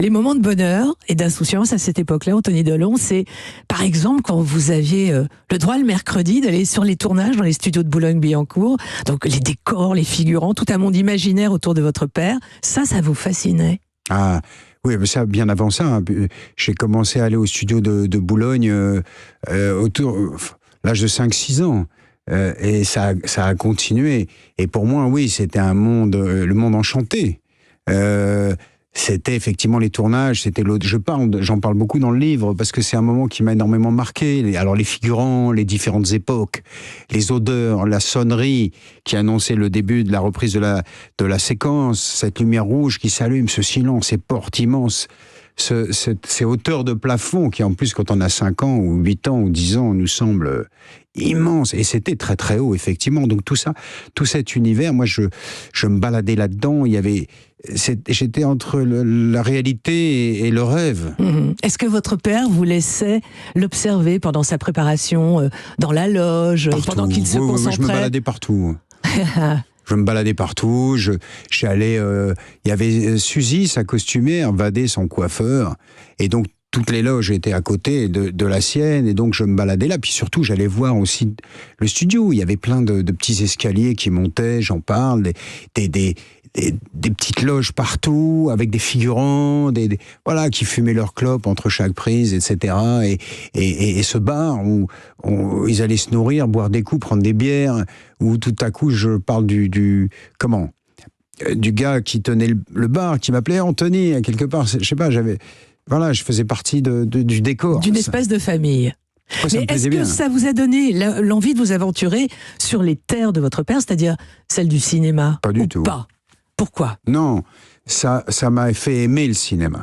Les moments de bonheur et d'insouciance à cette époque-là, Anthony Delon, c'est par exemple quand vous aviez le droit le mercredi d'aller sur les tournages dans les studios de Boulogne-Billancourt, donc les décors, les figurants, tout un monde imaginaire autour de votre père, ça vous fascinait? Ah, oui, mais ça, bien avant ça, hein. J'ai commencé à aller au studio de Boulogne autour l'âge de 5-6 ans. Et ça a continué. Et pour moi, oui, c'était un monde, le monde enchanté. C'était effectivement les tournages, c'était l'autre. J'en parle beaucoup dans le livre parce que c'est un moment qui m'a énormément marqué. Alors les figurants, les différentes époques, les odeurs, la sonnerie qui annonçait le début de la reprise de la séquence, cette lumière rouge qui s'allume, ce silence, ces portes immenses, ces hauteurs de plafond qui en plus quand on a 5 ans ou 8 ans ou 10 ans nous semblent immenses. Et c'était très très haut effectivement. Donc tout ça, tout cet univers, moi je me baladais là-dedans. J'étais entre la réalité et le rêve. Est-ce que votre père vous laissait l'observer pendant sa préparation, dans la loge, Partout. pendant qu'il se concentrait? Je me baladais partout. Je me baladais partout. J'allais. Il y avait Suzy, sa costumière, Vadé, son coiffeur, et donc toutes les loges étaient à côté de la sienne, et donc je me baladais là. Puis surtout, j'allais voir aussi le studio. Il y avait plein de petits escaliers qui montaient. J'en parle. Des petites loges partout, avec des figurants, voilà, qui fumaient leurs clopes entre chaque prise, etc. Et ce bar où ils allaient se nourrir, boire des coups, prendre des bières, où tout à coup, je parle du gars qui tenait le bar, qui m'appelait Anthony, quelque part, je sais pas, je faisais partie du décor. D'une espèce de famille. Mais est-ce que ça vous a donné l'envie de vous aventurer sur les terres de votre père, c'est-à-dire celle du cinéma? Pas du tout. Pas. Pourquoi? Non, ça m'a fait aimer le cinéma.